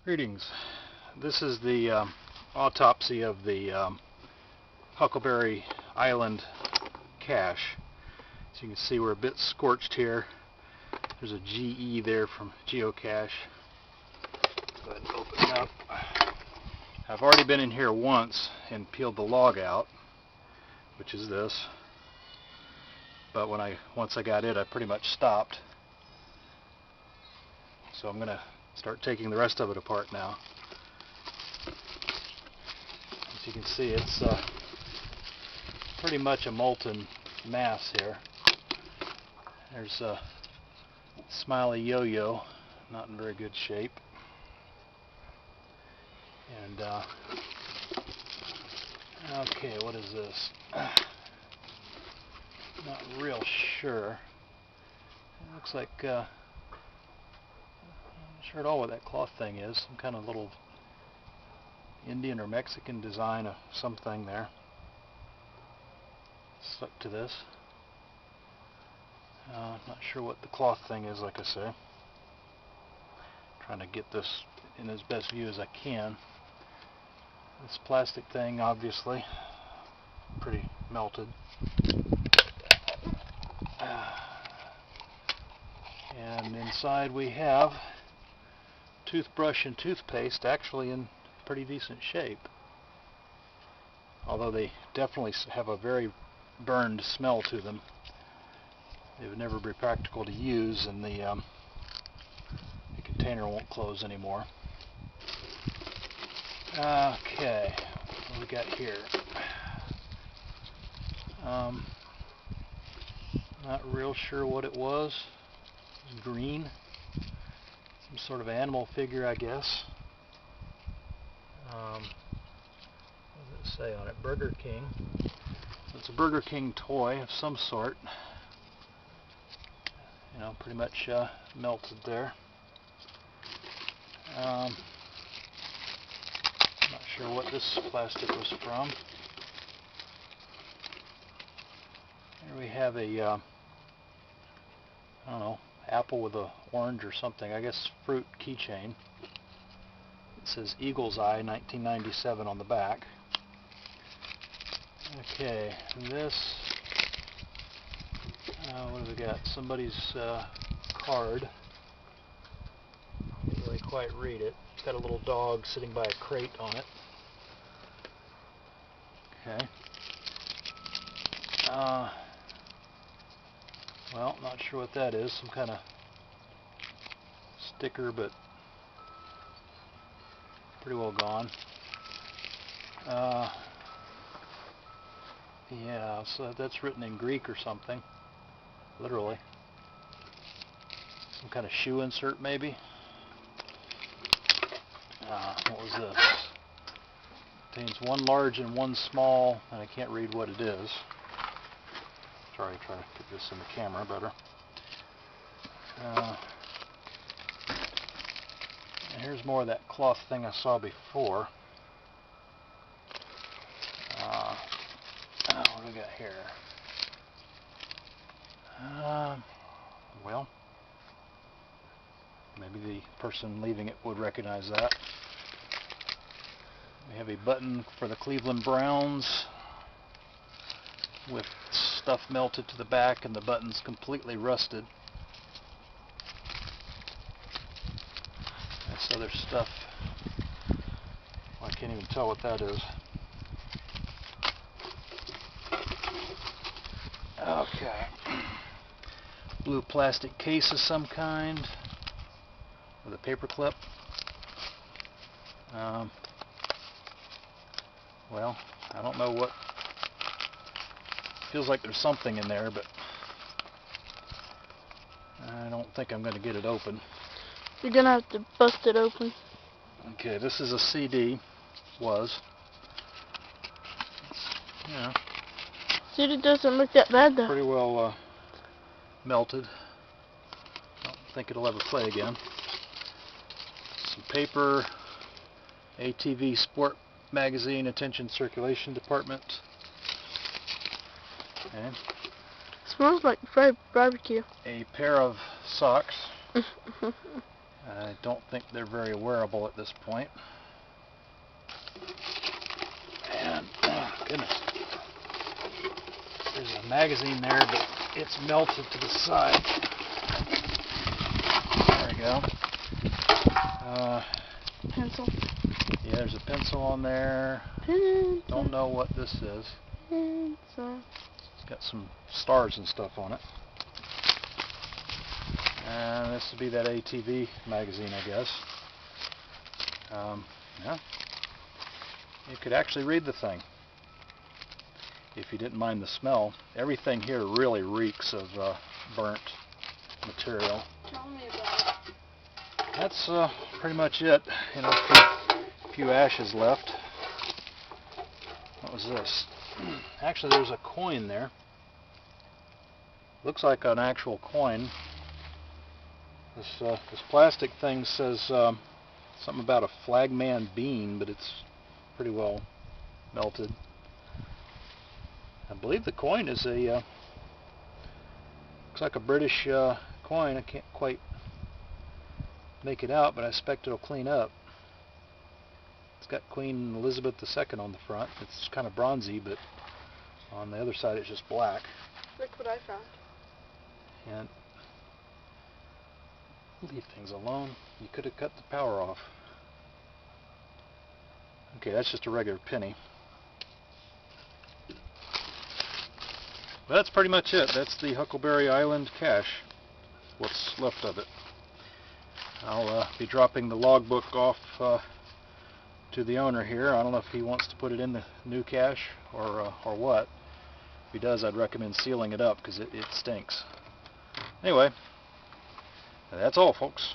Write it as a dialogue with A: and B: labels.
A: Greetings. This is the autopsy of the Huckleberry Island cache. As you can see, we're a bit scorched here. There's a GE there from geocache. Go ahead and open it up. I've already been in here once and peeled the log out, which is this. But once I got it, I pretty much stopped. So I'm going to start taking the rest of it apart now. As you can see, it's pretty much a molten mass here. There's a smiley yo-yo, not in very good shape. And okay, what is this? Not real sure. It looks like I'm not sure at all what that cloth thing is. Some kind of little Indian or Mexican design of something there. Stuck to this. Not sure what the cloth thing is, like I say. Trying to get this in as best view as I can. This plastic thing, obviously, pretty melted. And inside we have toothbrush and toothpaste, actually in pretty decent shape. Although they definitely have a very burned smell to them. They would never be practical to use, and the container won't close anymore. Okay, what do we got here? Not real sure what it was. It was green. Some sort of animal figure, I guess. What does it say on it? Burger King. So it's a Burger King toy of some sort. You know, pretty much melted there. Not sure what this plastic was from. Here we have a, I don't know, apple with a orange or something. I guess fruit keychain. It says Eagle's Eye 1997 on the back. Okay, this, what have we got? Somebody's card. Can't really quite read it. It's got a little dog sitting by a crate on it. Okay. Well, not sure what that is. Some kind of sticker, but pretty well gone. Yeah, so that's written in Greek or something. Literally. Some kind of shoe insert, maybe. What was this? Contains one large and one small, and I can't read what it is. Try to get this in the camera better. And here's more of that cloth thing I saw before. What do we got here? Well, maybe the person leaving it would recognize that. We have a button for the Cleveland Browns with stuff melted to the back, and the button's completely rusted. This other stuff, well, I can't even tell what that is. Okay. Blue plastic case of some kind with a paper clip. Well, I don't know what. Feels like there's something in there, but I don't think I'm going to get it open.
B: You're going to have to bust it open.
A: Okay, this is a CD. Was. Yeah.
B: CD doesn't look that bad, though.
A: Pretty well melted. Don't think it'll ever play again. Some paper. ATV Sport Magazine, Attention Circulation Department. Okay.
B: Smells like fried barbecue.
A: A pair of socks. I don't think they're very wearable at this point. And, oh goodness, there's a magazine there, but it's melted to the side. There we go.
B: Pencil.
A: Yeah, there's a pencil on there.
B: Pencil.
A: Don't know what this is.
B: Pencil.
A: It's got some stars and stuff on it. And this would be that ATV magazine, I guess. Yeah. You could actually read the thing if you didn't mind the smell. Everything here really reeks of burnt material.
B: Tell me about it.
A: That's pretty much it. You know, a few ashes left. What was this? Actually, there's a coin there. Looks like an actual coin. This plastic thing says something about a flagman bean, but it's pretty well melted. I believe the coin is a looks like a British coin. I can't quite make it out, but I expect it'll clean up. It's got Queen Elizabeth II on the front. It's kind of bronzy, but on the other side it's just black.
B: Look what I found.
A: And leave things alone. You could have cut the power off. Okay, that's just a regular penny. But that's pretty much it. That's the Huckleberry Island cache. What's left of it. I'll be dropping the logbook off to the owner here. I don't know if he wants to put it in the new cache or what. If he does, I'd recommend sealing it up because it stinks. Anyway, that's all, folks.